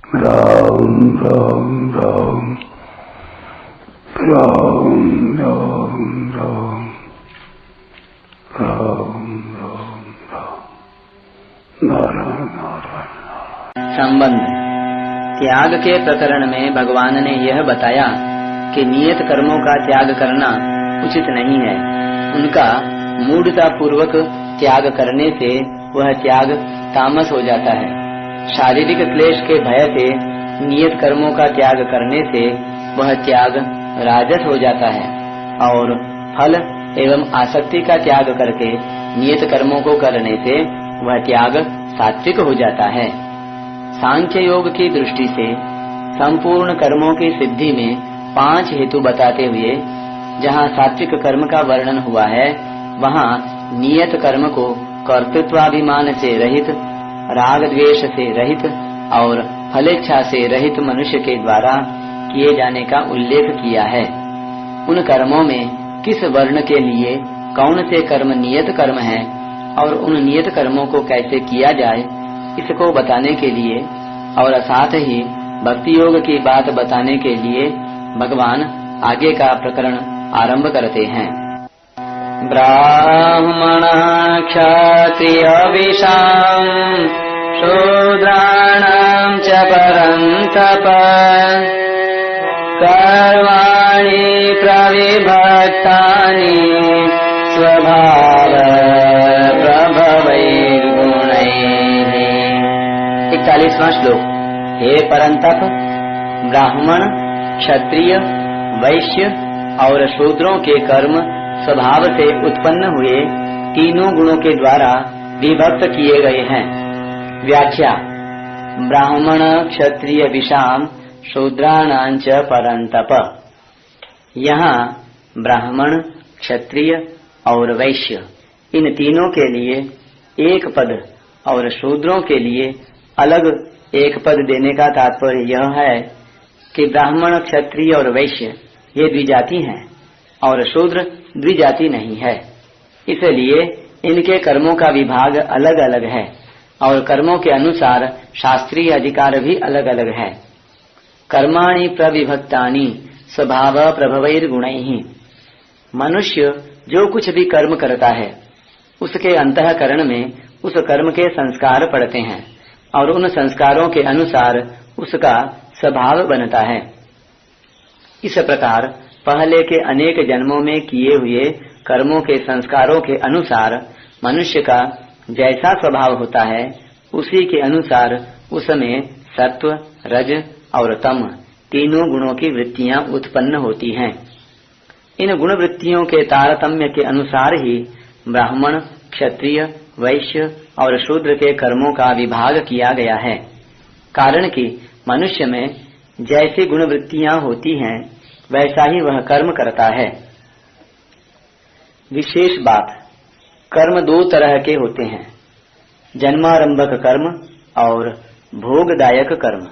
राम राम राम राम राम राम राम राम राम नारायण नारायण। संबंध त्याग के प्रकरण में भगवान ने यह बताया कि नियत कर्मों का त्याग करना उचित नहीं है। उनका मूढ़ता पूर्वक त्याग करने से वह त्याग तामस हो जाता है। शारीरिक क्लेश के भय से नियत कर्मों का त्याग करने से वह त्याग राजस हो जाता है और फल एवं आसक्ति का त्याग करके नियत कर्मों को करने से वह त्याग सात्विक हो जाता है। सांख्य योग की दृष्टि से संपूर्ण कर्मों की सिद्धि में 5 हेतु बताते हुए जहाँ सात्विक कर्म का वर्णन हुआ है, वहाँ नियत कर्म को कर्तृत्वाभिमान से रहित, राग द्वेष से रहित और फलेच्छा से रहित मनुष्य के द्वारा किए जाने का उल्लेख किया है। उन कर्मों में किस वर्ण के लिए कौन से कर्म नियत कर्म हैं और उन नियत कर्मों को कैसे किया जाए, इसको बताने के लिए और साथ ही भक्ति योग की बात बताने के लिए भगवान आगे का प्रकरण आरंभ करते हैं। ब्राह्मण क्षत्रिय विषाम शूद्राणां च परन्तप कर्माणि प्रविभक्तानि स्वभाव प्रभवैर्गुणैः। 41वां श्लोक। हे परंतप, ब्राह्मण, क्षत्रिय, वैश्य और शूद्रों के कर्म स्वभाव से उत्पन्न हुए तीनों गुणों के द्वारा विभक्त किए गए हैं। व्याख्या। ब्राह्मण क्षत्रिय विषाम शूद्राणां च परन्तप। यहाँ ब्राह्मण, क्षत्रिय और वैश्य इन तीनों के लिए एक पद और शूद्रों के लिए अलग एक पद देने का तात्पर्य यह है कि ब्राह्मण, क्षत्रिय और वैश्य ये द्विजाति हैं और शूद्र द्विजाति नहीं है। इसलिए इनके कर्मों का विभाग अलग अलग है और कर्मों के अनुसार शास्त्रीय अधिकार भी अलग अलग है। कर्माणि प्रविभक्तानि स्वभाव प्रभवैर्गुणैः। मनुष्य जो कुछ भी कर्म करता है उसके अंतःकरण में उस कर्म के संस्कार पड़ते हैं और उन संस्कारों के अनुसार उसका स्वभाव बनता है। इस प्रकार पहले के अनेक जन्मों में किए हुए कर्मों के संस्कारों के अनुसार मनुष्य का जैसा स्वभाव होता है उसी के अनुसार उसमें सत्व, रज और तम तीनों गुणों की वृत्तियां उत्पन्न होती हैं। इन गुण वृत्तियों के तारतम्य के अनुसार ही ब्राह्मण, क्षत्रिय, वैश्य और शूद्र के कर्मों का विभाग किया गया है। कारण कि मनुष्य में जैसी गुण वृत्तियां होती हैं वैसा ही वह कर्म करता है। विशेष बात, कर्म 2 तरह के होते हैं, जन्मारंभक कर्म और भोगदायक कर्म।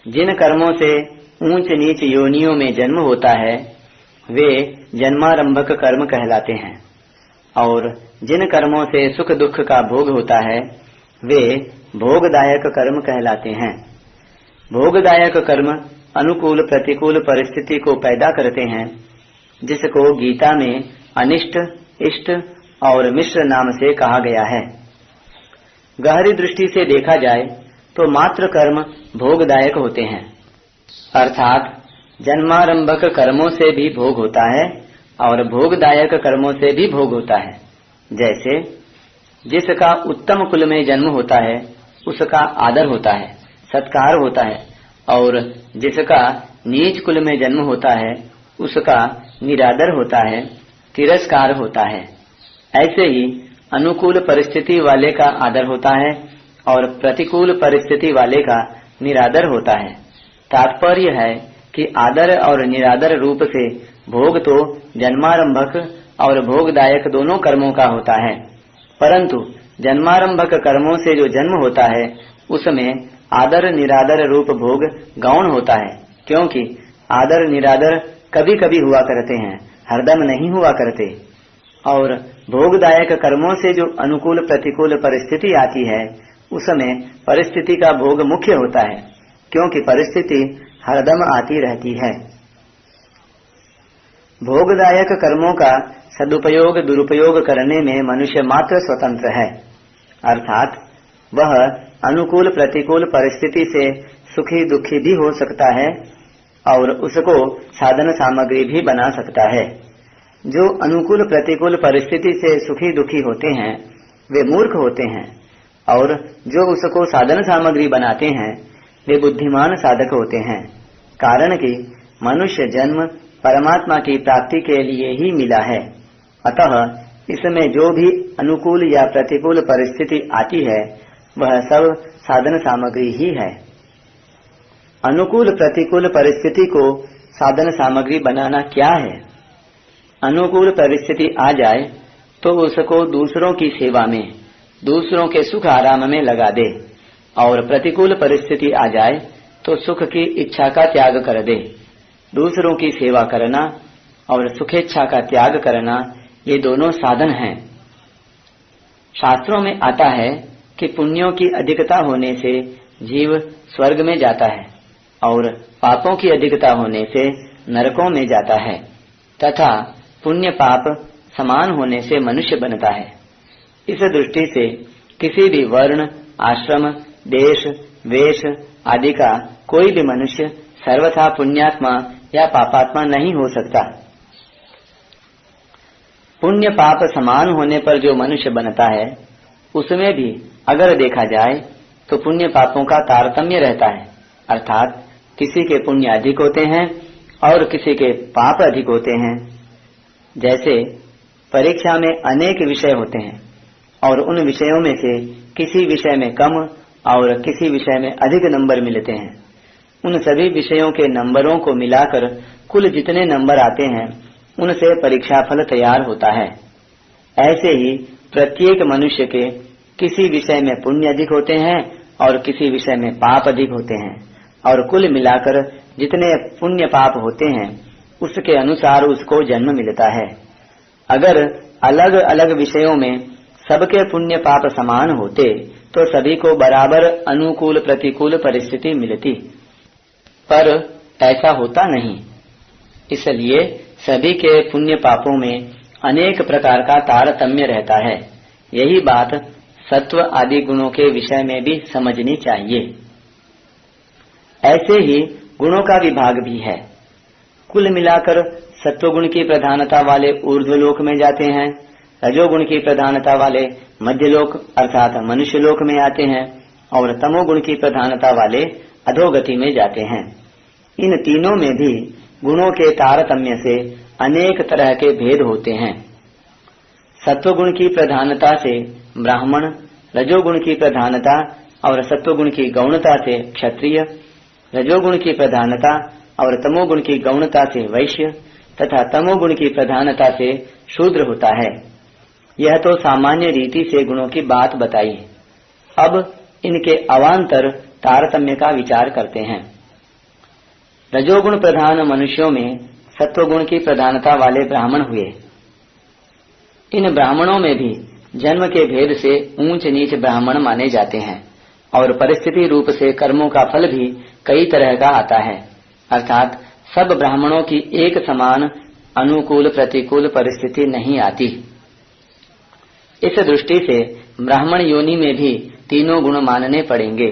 जिन कर्मों से ऊंच नीच योनियों में जन्म होता है वे जन्मारंभक कर्म कहलाते हैं और जिन कर्मों से सुख दुख का भोग होता है वे भोगदायक कर्म कहलाते हैं। भोगदायक कर्म अनुकूल प्रतिकूल परिस्थिति को पैदा करते हैं, जिसको गीता में अनिष्ट, इष्ट और मिश्र नाम से कहा गया है। गहरी दृष्टि से देखा जाए तो मात्र कर्म भोगदायक होते हैं, अर्थात जन्मारंभक कर्मों से भी भोग होता है और भोगदायक कर्मों से भी भोग होता है। जैसे जिसका उत्तम कुल में जन्म होता है उसका आदर होता है, सत्कार होता है और जिसका नीच कुल में जन्म होता है उसका निरादर होता है, तिरस्कार होता है। ऐसे ही अनुकूल परिस्थिति वाले का आदर होता है और प्रतिकूल परिस्थिति वाले का निरादर होता है। तात्पर्य है कि आदर और निरादर रूप से भोग तो जन्मारंभक और भोगदायक दोनों कर्मों का होता है, परंतु जन्मारंभक कर्मों से जो जन्म होता है उसमें आदर निरादर रूप भोग गौण होता है, क्योंकि आदर निरादर कभी कभी हुआ करते हैं, हरदम नहीं हुआ करते। और भोगदायक कर्मों से जो अनुकूल प्रतिकूल परिस्थिति आती है उसमें परिस्थिति का भोग मुख्य होता है, क्योंकि परिस्थिति हरदम आती रहती है। भोगदायक कर्मों का सदुपयोग दुरुपयोग करने में मनुष्य मात्र स्वतंत्र है, अर्थात वह अनुकूल प्रतिकूल परिस्थिति से सुखी दुखी भी हो सकता है और उसको साधन सामग्री भी बना सकता है। जो अनुकूल प्रतिकूल परिस्थिति से सुखी दुखी होते हैं वे मूर्ख होते हैं, और जो उसको साधन सामग्री बनाते हैं वे बुद्धिमान साधक होते हैं। कारण कि मनुष्य जन्म परमात्मा की प्राप्ति के लिए ही मिला है, अतः इसमें जो भी अनुकूल या प्रतिकूल परिस्थिति आती है वह सब साधन सामग्री ही है। अनुकूल प्रतिकूल परिस्थिति को साधन सामग्री बनाना क्या है? अनुकूल परिस्थिति आ जाए तो उसको दूसरों की सेवा में, दूसरों के सुख आराम में लगा दे, और प्रतिकूल परिस्थिति आ जाए तो सुख की इच्छा का त्याग कर दे। दूसरों की सेवा करना और सुखेच्छा का त्याग करना ये दोनों साधन हैं। शास्त्रों में आता है कि पुण्यों की अधिकता होने से जीव स्वर्ग में जाता है और पापों की अधिकता होने से नरकों में जाता है, तथा पुण्य पाप समान होने से मनुष्य बनता है। इस दृष्टि से किसी भी वर्ण, आश्रम, देश, वेश आदि का कोई भी मनुष्य सर्वथा पुण्यात्मा या पापात्मा नहीं हो सकता। पुण्य पाप समान होने पर जो मनुष्य बनता है उसमें भी अगर देखा जाए तो पुण्य पापों का तारतम्य रहता है, अर्थात किसी के पुण्य अधिक होते हैं और किसी के पाप अधिक होते हैं। जैसे परीक्षा में अनेक विषय होते हैं और उन विषयों में से किसी विषय में कम और किसी विषय में अधिक नंबर मिलते हैं। उन सभी विषयों के नंबरों को मिलाकर कुल जितने नंबर आते हैं उनसे परीक्षा फल तैयार होता है। ऐसे ही प्रत्येक मनुष्य के किसी विषय में पुण्य अधिक होते हैं और किसी विषय में पाप अधिक होते हैं, और कुल मिलाकर जितने पुण्य पाप होते हैं उसके अनुसार उसको जन्म मिलता है। अगर अलग अलग विषयों में सबके पुण्य पाप समान होते तो सभी को बराबर अनुकूल प्रतिकूल परिस्थिति मिलती, पर ऐसा होता नहीं। इसलिए सभी के पुण्य पापों में अनेक प्रकार का तारतम्य रहता है। यही बात सत्व आदि गुणों के विषय में भी समझनी चाहिए। ऐसे ही गुणों का विभाग भी है। कुल मिलाकर सत्वगुण की प्रधानता वाले ऊर्ध्वलोक में जाते हैं, रजोगुण की प्रधानता वाले मध्यलोक अर्थात मनुष्य लोक में आते हैं, और तमोगुण की प्रधानता वाले अधोगति में जाते हैं। इन तीनों में भी गुणों के तारतम्य से अनेक तरह के भेद होते हैं। सत्वगुण की प्रधानता से ब्राह्मण, रजोगुण की प्रधानता और सत्वगुण की गौणता से क्षत्रिय, रजोगुण की प्रधानता और तमोगुण की गौणता से वैश्य तथा तमोगुण की प्रधानता से शूद्र होता है। यह तो सामान्य रीति से गुणों की बात बताई। अब इनके अवान्तर तारतम्य का विचार करते हैं। रजोगुण प्रधान मनुष्यों में सत्वगुण की प्रधानता वाले ब्राह्मण हुए। इन ब्राह्मणों में भी जन्म के भेद से ऊंच नीच ब्राह्मण माने जाते हैं, और परिस्थिति रूप से कर्मों का फल भी कई तरह का आता है, अर्थात सब ब्राह्मणों की एक समान अनुकूल प्रतिकूल परिस्थिति नहीं आती। इस दृष्टि से ब्राह्मण योनि में भी तीनों गुण मानने पड़ेंगे।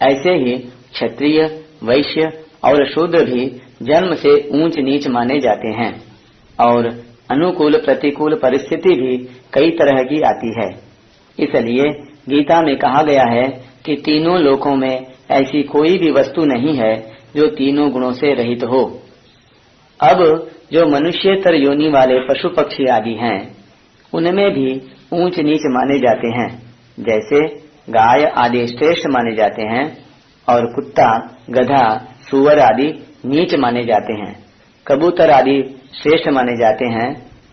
ऐसे ही क्षत्रिय, वैश्य और शूद्र भी जन्म से ऊंच नीच माने जाते हैं, और अनुकूल प्रतिकूल परिस्थिति भी कई तरह की आती है। इसलिए गीता में कहा गया है कि तीनों लोकों में ऐसी कोई भी वस्तु नहीं है जो तीनों गुणों से रहित हो। अब जो मनुष्येतर योनि वाले पशु पक्षी आदि हैं उनमें भी ऊंच नीच माने जाते हैं। जैसे गाय आदि श्रेष्ठ माने जाते हैं, और कुत्ता, गधा, सुअर आदि नीच माने जाते हैं। कबूतर आदि श्रेष्ठ माने जाते हैं,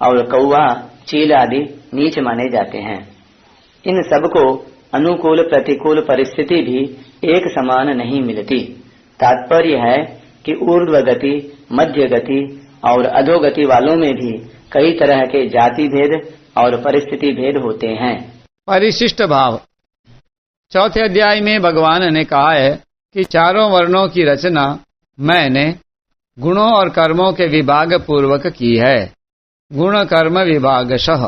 और कौवा, चील आदि नीच माने जाते हैं। इन सबको अनुकूल प्रतिकूल परिस्थिति भी एक समान नहीं मिलती। तात्पर्य है कि ऊर्ध्व गति, मध्य गति और अधोगति वालों में भी कई तरह के जाति भेद और परिस्थिति भेद होते हैं। परिशिष्ट भाव। चौथे अध्याय में भगवान ने कहा है कि चारों वर्णों की रचना मैंने गुणों और कर्मों के विभाग पूर्वक की है, गुण कर्म विभागशः।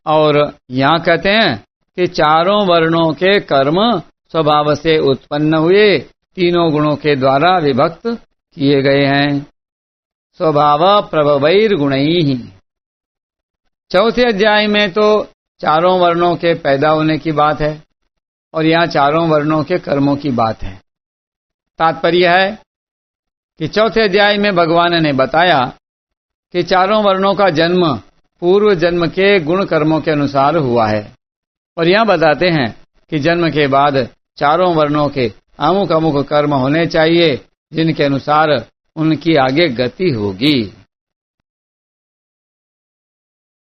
और यहाँ कहते हैं कि चारों वर्णों के कर्म स्वभाव से उत्पन्न हुए, तीनों गुणों के द्वारा विभक्त किए गए हैं। स्वभाव प्रभवैर गुणैः। चौथे अध्याय में तो चारों वर्णों के पैदा होने की बात है और यहाँ चारों वर्णों के कर्मों की बात है। तात्पर्य है कि चौथे अध्याय में भगवान ने बताया कि चारों वर्णों का जन्म पूर्व जन्म के गुण कर्मों के अनुसार हुआ है, और यहाँ बताते हैं कि जन्म के बाद चारों वर्णों के अमुक अमुक कर्म होने चाहिए जिनके अनुसार उनकी आगे गति होगी।